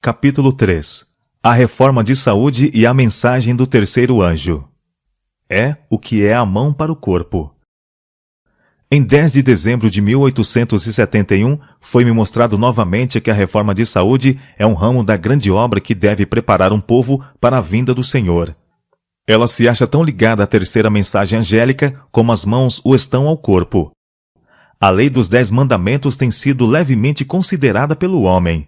Capítulo 3. A reforma de saúde e a mensagem do terceiro anjo. É o que é a mão para o corpo. Em 10 de dezembro de 1871, foi-me mostrado novamente que a reforma de saúde é um ramo da grande obra que deve preparar um povo para a vinda do Senhor. Ela se acha tão ligada à terceira mensagem angélica como as mãos o estão ao corpo. A lei dos 10 mandamentos tem sido levemente considerada pelo homem.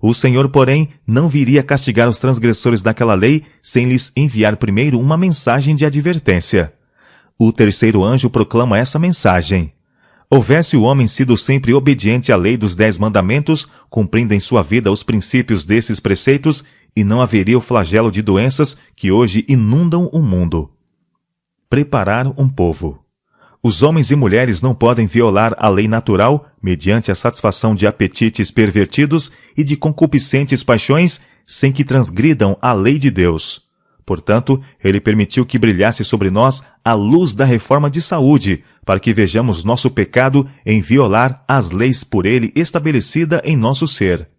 O Senhor, porém, não viria castigar os transgressores daquela lei sem lhes enviar primeiro uma mensagem de advertência. O terceiro anjo proclama essa mensagem. Houvesse o homem sido sempre obediente à lei dos 10 mandamentos, cumprindo em sua vida os princípios desses preceitos, e não haveria o flagelo de doenças que hoje inundam o mundo. Preparar um povo. Os homens e mulheres não podem violar a lei natural mediante a satisfação de apetites pervertidos e de concupiscentes paixões sem que transgridam a lei de Deus. Portanto, ele permitiu que brilhasse sobre nós a luz da reforma de saúde, para que vejamos nosso pecado em violar as leis por ele estabelecida em nosso ser.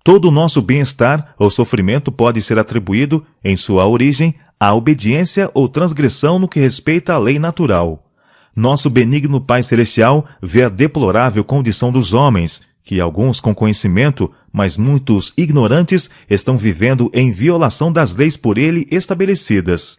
Todo o nosso bem-estar ou sofrimento pode ser atribuído, em sua origem, à obediência ou transgressão no que respeita à lei natural. Nosso benigno Pai Celestial vê a deplorável condição dos homens, que alguns com conhecimento, mas muitos ignorantes, estão vivendo em violação das leis por ele estabelecidas.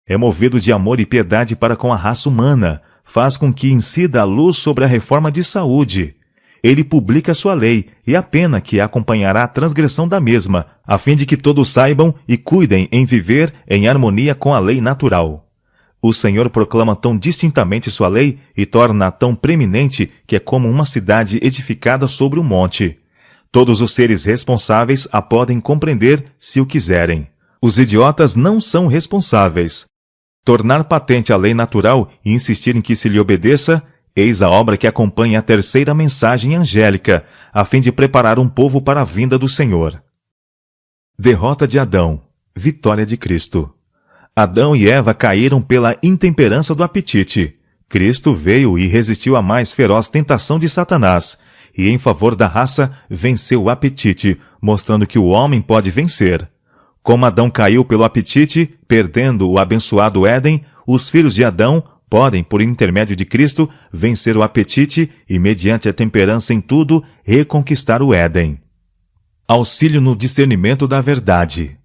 É movido de amor e piedade para com a raça humana, faz com que incida a luz sobre a reforma de saúde. Ele publica sua lei, e a pena que acompanhará a transgressão da mesma, a fim de que todos saibam e cuidem em viver em harmonia com a lei natural. O Senhor proclama tão distintamente sua lei e torna-a tão preeminente que é como uma cidade edificada sobre um monte. Todos os seres responsáveis a podem compreender se o quiserem. Os idiotas não são responsáveis. Tornar patente a lei natural e insistir em que se lhe obedeça, eis a obra que acompanha a terceira mensagem angélica, a fim de preparar um povo para a vinda do Senhor. Derrota de Adão. Vitória de Cristo. Adão e Eva caíram pela intemperança do apetite. Cristo veio e resistiu à mais feroz tentação de Satanás, e em favor da raça venceu o apetite, mostrando que o homem pode vencer. Como Adão caiu pelo apetite, perdendo o abençoado Éden, os filhos de Adão podem, por intermédio de Cristo, vencer o apetite e, mediante a temperança em tudo, reconquistar o Éden. Auxílio no discernimento da verdade.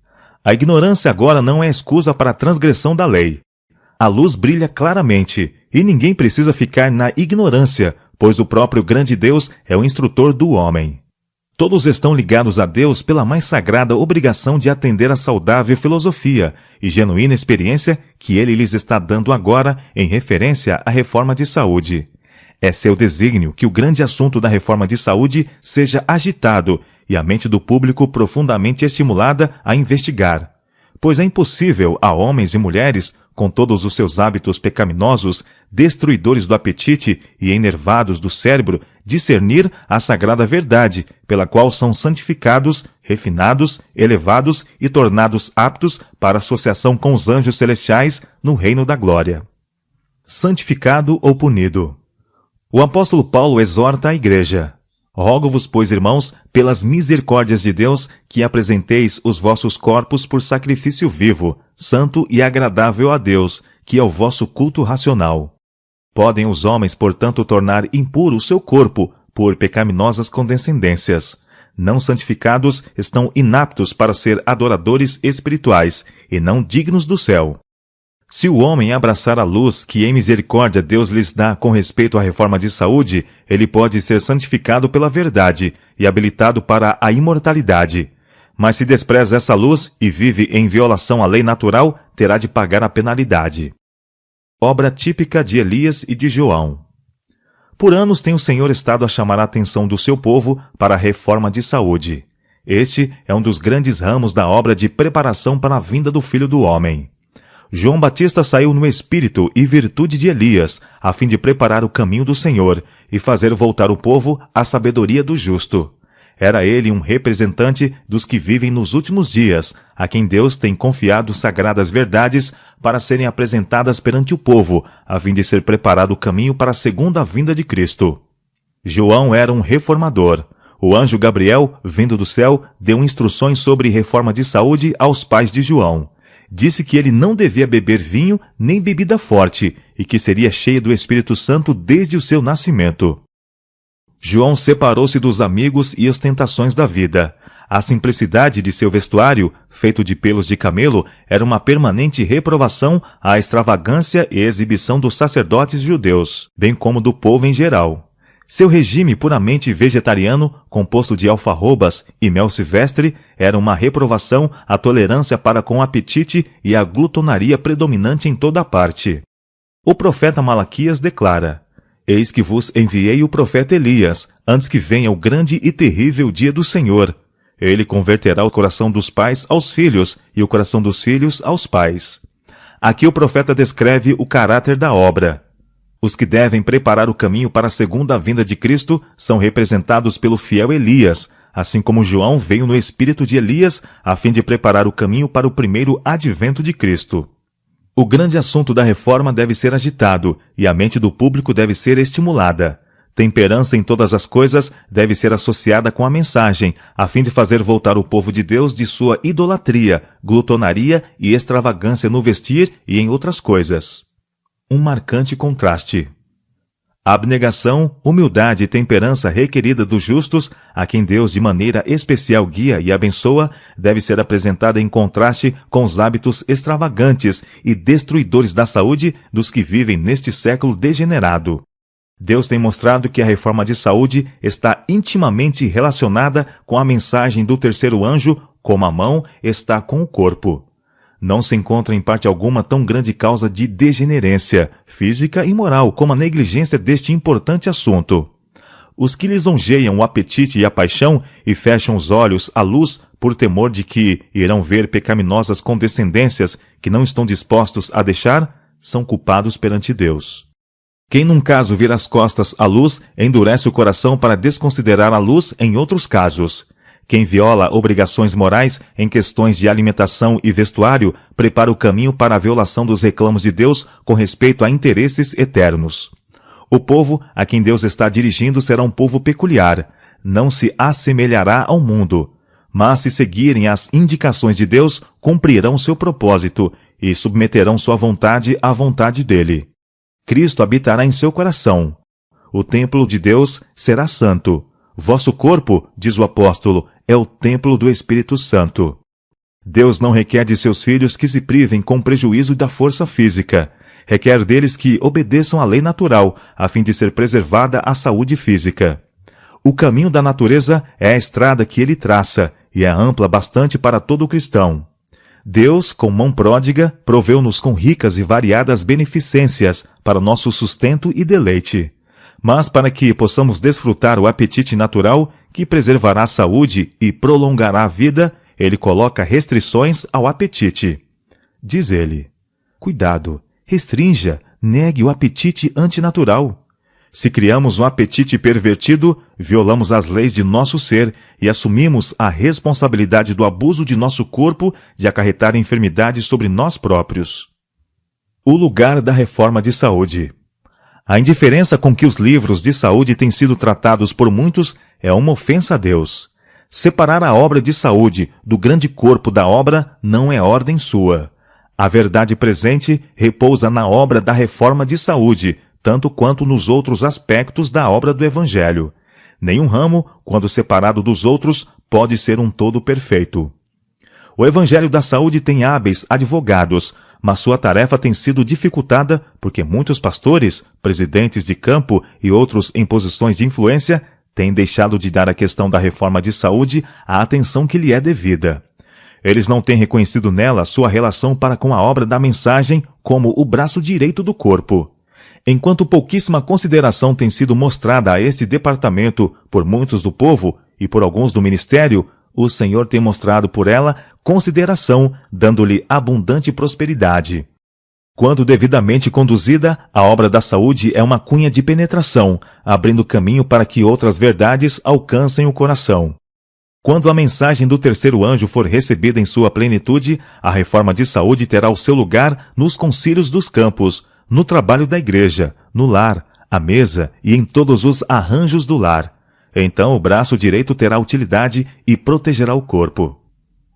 A ignorância agora não é excusa para a transgressão da lei. A luz brilha claramente, e ninguém precisa ficar na ignorância, pois o próprio grande Deus é o instrutor do homem. Todos estão ligados a Deus pela mais sagrada obrigação de atender à saudável filosofia e genuína experiência que Ele lhes está dando agora em referência à reforma de saúde. É seu desígnio que o grande assunto da reforma de saúde seja agitado e a mente do público profundamente estimulada a investigar. Pois é impossível a homens e mulheres, com todos os seus hábitos pecaminosos, destruidores do apetite e enervados do cérebro, discernir a sagrada verdade, pela qual são santificados, refinados, elevados e tornados aptos para associação com os anjos celestiais no reino da glória. Santificado ou punido. O apóstolo Paulo exorta a igreja: Rogo-vos, pois, irmãos, pelas misericórdias de Deus, que apresenteis os vossos corpos por sacrifício vivo, santo e agradável a Deus, que é o vosso culto racional. Podem os homens, portanto, tornar impuro o seu corpo por pecaminosas condescendências. Não santificados estão inaptos para ser adoradores espirituais e não dignos do céu. Se o homem abraçar a luz que em misericórdia Deus lhes dá com respeito à reforma de saúde, ele pode ser santificado pela verdade e habilitado para a imortalidade. Mas se despreza essa luz e vive em violação à lei natural, terá de pagar a penalidade. Obra típica de Elias e de João. Por anos tem o Senhor estado a chamar a atenção do seu povo para a reforma de saúde. Este é um dos grandes ramos da obra de preparação para a vinda do Filho do Homem. João Batista saiu no espírito e virtude de Elias, a fim de preparar o caminho do Senhor e fazer voltar o povo à sabedoria do justo. Era ele um representante dos que vivem nos últimos dias, a quem Deus tem confiado sagradas verdades para serem apresentadas perante o povo, a fim de ser preparado o caminho para a segunda vinda de Cristo. João era um reformador. O anjo Gabriel, vindo do céu, deu instruções sobre reforma de saúde aos pais de João. Disse que ele não devia beber vinho nem bebida forte e que seria cheio do Espírito Santo desde o seu nascimento. João separou-se dos amigos e ostentações da vida. A simplicidade de seu vestuário, feito de pelos de camelo, era uma permanente reprovação à extravagância e exibição dos sacerdotes judeus, bem como do povo em geral. Seu regime puramente vegetariano, composto de alfarrobas e mel silvestre, era uma reprovação à tolerância para com o apetite e à glutonaria predominante em toda parte. O profeta Malaquias declara: Eis que vos enviei o profeta Elias, antes que venha o grande e terrível dia do Senhor. Ele converterá o coração dos pais aos filhos e o coração dos filhos aos pais. Aqui o profeta descreve o caráter da obra. Os que devem preparar o caminho para a segunda vinda de Cristo são representados pelo fiel Elias, assim como João veio no espírito de Elias a fim de preparar o caminho para o primeiro advento de Cristo. O grande assunto da reforma deve ser agitado e a mente do público deve ser estimulada. Temperança em todas as coisas deve ser associada com a mensagem, a fim de fazer voltar o povo de Deus de sua idolatria, glutonaria e extravagância no vestir e em outras coisas. Um marcante contraste. A abnegação, humildade e temperança requerida dos justos, a quem Deus de maneira especial guia e abençoa, deve ser apresentada em contraste com os hábitos extravagantes e destruidores da saúde dos que vivem neste século degenerado. Deus tem mostrado que a reforma de saúde está intimamente relacionada com a mensagem do terceiro anjo, como a mão está com o corpo. Não se encontra em parte alguma tão grande causa de degenerência física e moral como a negligência deste importante assunto. Os que lisonjeiam o apetite e a paixão e fecham os olhos à luz por temor de que irão ver pecaminosas condescendências que não estão dispostos a deixar, são culpados perante Deus. Quem num caso vira as costas à luz, endurece o coração para desconsiderar a luz em outros casos. Quem viola obrigações morais em questões de alimentação e vestuário, prepara o caminho para a violação dos reclamos de Deus com respeito a interesses eternos. O povo a quem Deus está dirigindo será um povo peculiar, não se assemelhará ao mundo, mas se seguirem as indicações de Deus, cumprirão seu propósito e submeterão sua vontade à vontade dele. Cristo habitará em seu coração. O templo de Deus será santo. Vosso corpo, diz o apóstolo, é o templo do Espírito Santo. Deus não requer de seus filhos que se privem com prejuízo da força física. Requer deles que obedeçam à lei natural, a fim de ser preservada a saúde física. O caminho da natureza é a estrada que ele traça, e é ampla bastante para todo cristão. Deus, com mão pródiga, proveu-nos com ricas e variadas beneficências para nosso sustento e deleite. Mas para que possamos desfrutar o apetite natural, que preservará a saúde e prolongará a vida, ele coloca restrições ao apetite. Diz ele: cuidado, restrinja, negue o apetite antinatural. Se criamos um apetite pervertido, violamos as leis de nosso ser e assumimos a responsabilidade do abuso de nosso corpo de acarretar enfermidade sobre nós próprios. O lugar da reforma de saúde. A indiferença com que os livros de saúde têm sido tratados por muitos é uma ofensa a Deus. Separar a obra de saúde do grande corpo da obra não é ordem sua. A verdade presente repousa na obra da reforma de saúde, tanto quanto nos outros aspectos da obra do Evangelho. Nenhum ramo, quando separado dos outros, pode ser um todo perfeito. O Evangelho da Saúde tem hábeis advogados, mas sua tarefa tem sido dificultada porque muitos pastores, presidentes de campo e outros em posições de influência têm deixado de dar à questão da reforma de saúde a atenção que lhe é devida. Eles não têm reconhecido nela sua relação para com a obra da mensagem como o braço direito do corpo. Enquanto pouquíssima consideração tem sido mostrada a este departamento por muitos do povo e por alguns do ministério, o Senhor tem mostrado por ela consideração, dando-lhe abundante prosperidade. Quando devidamente conduzida, a obra da saúde é uma cunha de penetração, abrindo caminho para que outras verdades alcancem o coração. Quando a mensagem do terceiro anjo for recebida em sua plenitude, a reforma de saúde terá o seu lugar nos concílios dos campos, no trabalho da igreja, no lar, à mesa e em todos os arranjos do lar. Então o braço direito terá utilidade e protegerá o corpo.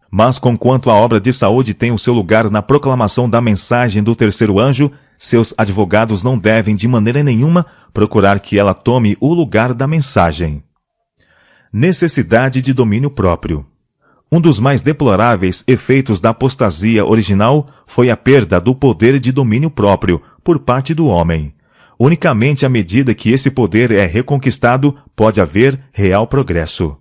Mas conquanto a obra de saúde tem o seu lugar na proclamação da mensagem do terceiro anjo, seus advogados não devem de maneira nenhuma procurar que ela tome o lugar da mensagem. Necessidade de domínio próprio. Um dos mais deploráveis efeitos da apostasia original foi a perda do poder de domínio próprio por parte do homem. Unicamente à medida que esse poder é reconquistado, pode haver real progresso.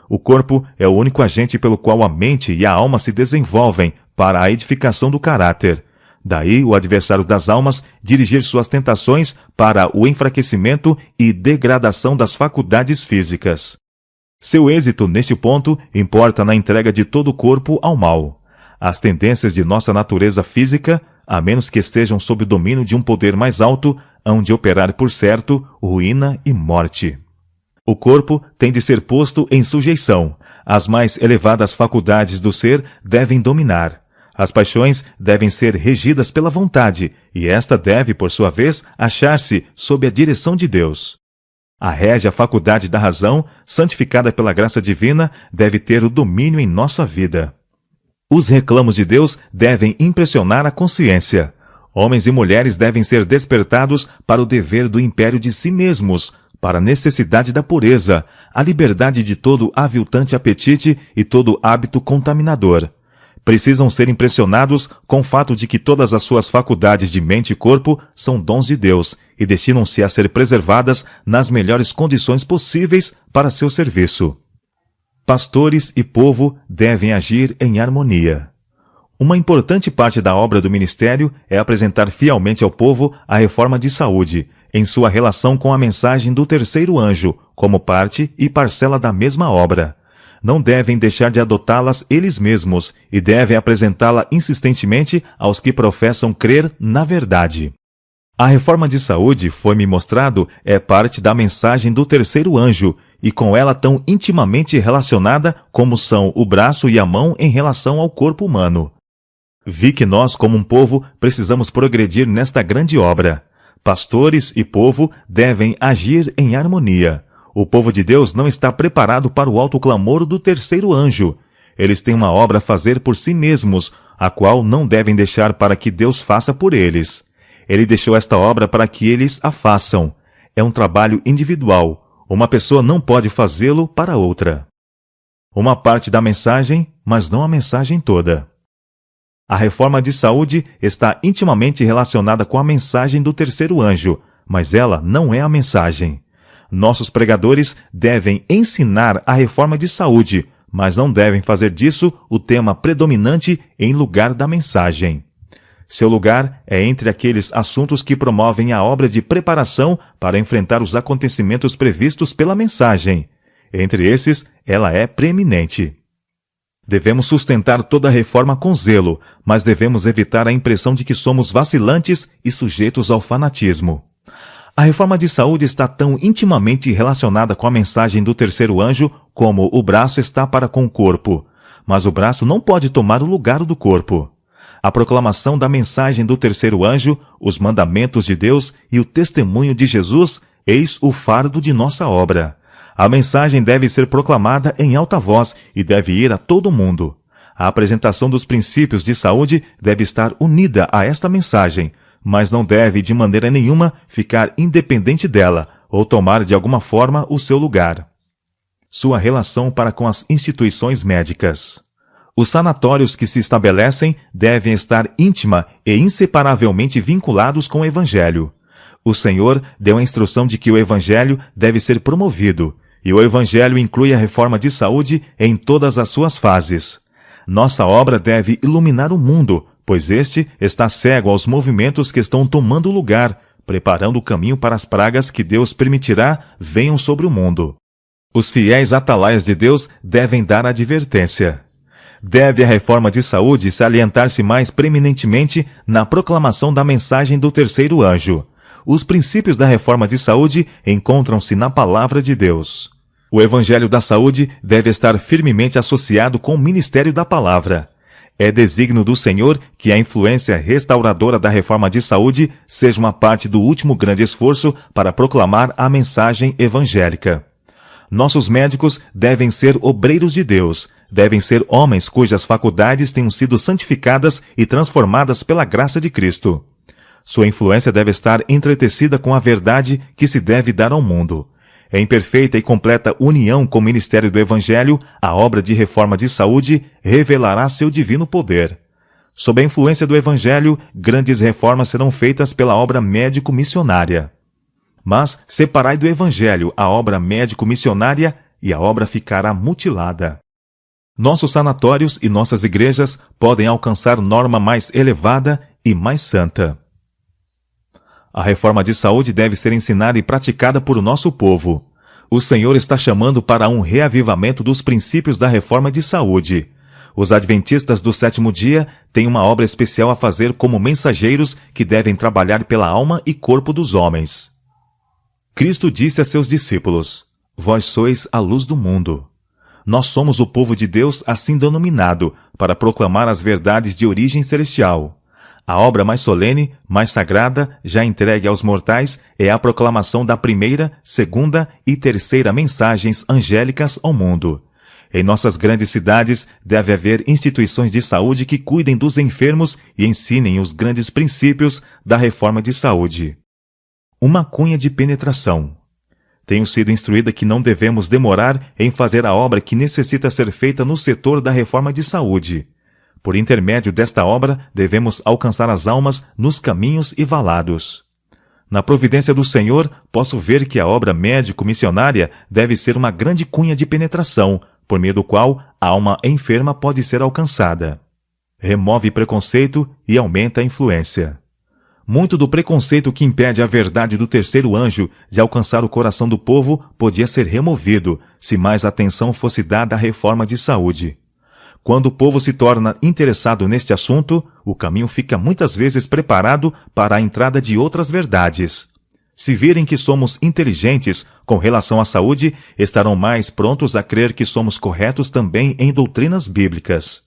O corpo é o único agente pelo qual a mente e a alma se desenvolvem para a edificação do caráter. Daí o adversário das almas dirigir suas tentações para o enfraquecimento e degradação das faculdades físicas. Seu êxito neste ponto importa na entrega de todo o corpo ao mal. As tendências de nossa natureza física, a menos que estejam sob o domínio de um poder mais alto, hão de operar por certo ruína e morte. O corpo tem de ser posto em sujeição. As mais elevadas faculdades do ser devem dominar. As paixões devem ser regidas pela vontade, e esta deve, por sua vez, achar-se sob a direção de Deus. A régia faculdade da razão, santificada pela graça divina, deve ter o domínio em nossa vida. Os reclamos de Deus devem impressionar a consciência. Homens e mulheres devem ser despertados para o dever do império de si mesmos, para a necessidade da pureza, a liberdade de todo aviltante apetite e todo hábito contaminador. Precisam ser impressionados com o fato de que todas as suas faculdades de mente e corpo são dons de Deus e destinam-se a ser preservadas nas melhores condições possíveis para seu serviço. Pastores e povo devem agir em harmonia. Uma importante parte da obra do ministério é apresentar fielmente ao povo a reforma de saúde, em sua relação com a mensagem do terceiro anjo, como parte e parcela da mesma obra. Não devem deixar de adotá-las eles mesmos e devem apresentá-la insistentemente aos que professam crer na verdade. A reforma de saúde, foi-me mostrado, é parte da mensagem do terceiro anjo e com ela tão intimamente relacionada como são o braço e a mão em relação ao corpo humano. Vi que nós, como um povo, precisamos progredir nesta grande obra. Pastores e povo devem agir em harmonia. O povo de Deus não está preparado para o alto clamor do terceiro anjo. Eles têm uma obra a fazer por si mesmos, a qual não devem deixar para que Deus faça por eles. Ele deixou esta obra para que eles a façam. É um trabalho individual. Uma pessoa não pode fazê-lo para outra. Uma parte da mensagem, mas não a mensagem toda. A reforma de saúde está intimamente relacionada com a mensagem do terceiro anjo, mas ela não é a mensagem. Nossos pregadores devem ensinar a reforma de saúde, mas não devem fazer disso o tema predominante em lugar da mensagem. Seu lugar é entre aqueles assuntos que promovem a obra de preparação para enfrentar os acontecimentos previstos pela mensagem. Entre esses, ela é preeminente. Devemos sustentar toda a reforma com zelo, mas devemos evitar a impressão de que somos vacilantes e sujeitos ao fanatismo. A reforma de saúde está tão intimamente relacionada com a mensagem do terceiro anjo como o braço está para com o corpo, mas o braço não pode tomar o lugar do corpo. A proclamação da mensagem do terceiro anjo, os mandamentos de Deus e o testemunho de Jesus, eis o fardo de nossa obra. A mensagem deve ser proclamada em alta voz e deve ir a todo mundo. A apresentação dos princípios de saúde deve estar unida a esta mensagem, mas não deve de maneira nenhuma ficar independente dela ou tomar de alguma forma o seu lugar. Sua relação para com as instituições médicas. Os sanatórios que se estabelecem devem estar íntima e inseparavelmente vinculados com o Evangelho. O Senhor deu a instrução de que o Evangelho deve ser promovido, e o Evangelho inclui a reforma de saúde em todas as suas fases. Nossa obra deve iluminar o mundo, pois este está cego aos movimentos que estão tomando lugar, preparando o caminho para as pragas que Deus permitirá venham sobre o mundo. Os fiéis atalaias de Deus devem dar advertência. Deve a reforma de saúde salientar-se mais preeminentemente na proclamação da mensagem do terceiro anjo. Os princípios da reforma de saúde encontram-se na palavra de Deus. O Evangelho da saúde deve estar firmemente associado com o ministério da palavra. É desígnio do Senhor que a influência restauradora da reforma de saúde seja uma parte do último grande esforço para proclamar a mensagem evangélica. Nossos médicos devem ser obreiros de Deus, devem ser homens cujas faculdades tenham sido santificadas e transformadas pela graça de Cristo. Sua influência deve estar entretecida com a verdade que se deve dar ao mundo. Em perfeita e completa união com o ministério do Evangelho, a obra de reforma de saúde revelará seu divino poder. Sob a influência do Evangelho, grandes reformas serão feitas pela obra médico-missionária. Mas separai do Evangelho a obra médico-missionária e a obra ficará mutilada. Nossos sanatórios e nossas igrejas podem alcançar norma mais elevada e mais santa. A reforma de saúde deve ser ensinada e praticada por nosso povo. O Senhor está chamando para um reavivamento dos princípios da reforma de saúde. Os adventistas do sétimo dia têm uma obra especial a fazer como mensageiros que devem trabalhar pela alma e corpo dos homens. Cristo disse a seus discípulos: Vós sois a luz do mundo. Nós somos o povo de Deus assim denominado, para proclamar as verdades de origem celestial. A obra mais solene, mais sagrada, já entregue aos mortais, é a proclamação da primeira, segunda e terceira mensagens angélicas ao mundo. Em nossas grandes cidades, deve haver instituições de saúde que cuidem dos enfermos e ensinem os grandes princípios da reforma de saúde. Uma cunha de penetração. Tenho sido instruída que não devemos demorar em fazer a obra que necessita ser feita no setor da reforma de saúde. Por intermédio desta obra, devemos alcançar as almas nos caminhos e valados. Na providência do Senhor, posso ver que a obra médico-missionária deve ser uma grande cunha de penetração, por meio do qual a alma enferma pode ser alcançada. Remove preconceito e aumenta a influência. Muito do preconceito que impede a verdade do terceiro anjo de alcançar o coração do povo podia ser removido, se mais atenção fosse dada à reforma de saúde. Quando o povo se torna interessado neste assunto, o caminho fica muitas vezes preparado para a entrada de outras verdades. Se virem que somos inteligentes com relação à saúde, estarão mais prontos a crer que somos corretos também em doutrinas bíblicas.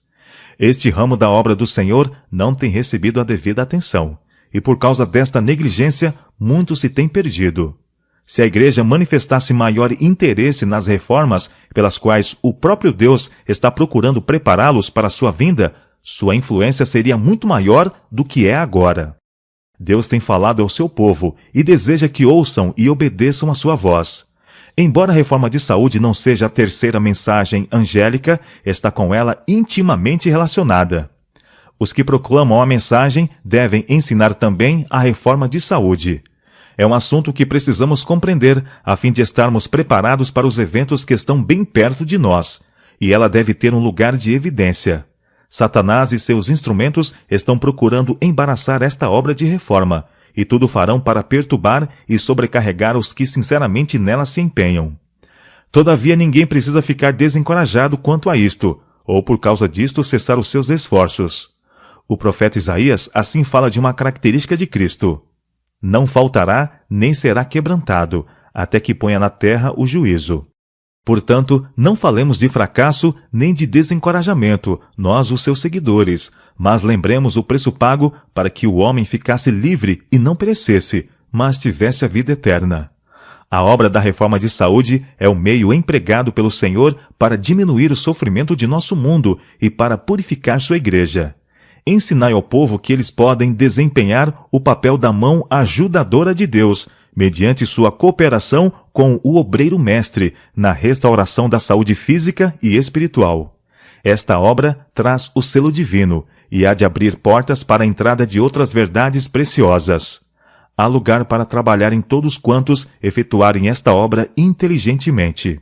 Este ramo da obra do Senhor não tem recebido a devida atenção. E por causa desta negligência, muito se tem perdido. Se a Igreja manifestasse maior interesse nas reformas pelas quais o próprio Deus está procurando prepará-los para a sua vinda, sua influência seria muito maior do que é agora. Deus tem falado ao seu povo e deseja que ouçam e obedeçam a sua voz. Embora a reforma de saúde não seja a terceira mensagem angélica, está com ela intimamente relacionada. Os que proclamam a mensagem devem ensinar também a reforma de saúde. É um assunto que precisamos compreender, a fim de estarmos preparados para os eventos que estão bem perto de nós, e ela deve ter um lugar de evidência. Satanás e seus instrumentos estão procurando embaraçar esta obra de reforma, e tudo farão para perturbar e sobrecarregar os que sinceramente nela se empenham. Todavia ninguém precisa ficar desencorajado quanto a isto, ou por causa disto cessar os seus esforços. O profeta Isaías assim fala de uma característica de Cristo: não faltará nem será quebrantado, até que ponha na terra o juízo. Portanto, não falemos de fracasso nem de desencorajamento, nós os seus seguidores, mas lembremos o preço pago para que o homem ficasse livre e não perecesse, mas tivesse a vida eterna. A obra da reforma de saúde é o meio empregado pelo Senhor para diminuir o sofrimento de nosso mundo e para purificar sua igreja. Ensinai ao povo que eles podem desempenhar o papel da mão ajudadora de Deus, mediante sua cooperação com o obreiro mestre, na restauração da saúde física e espiritual. Esta obra traz o selo divino e há de abrir portas para a entrada de outras verdades preciosas. Há lugar para trabalhar em todos quantos efetuarem esta obra inteligentemente.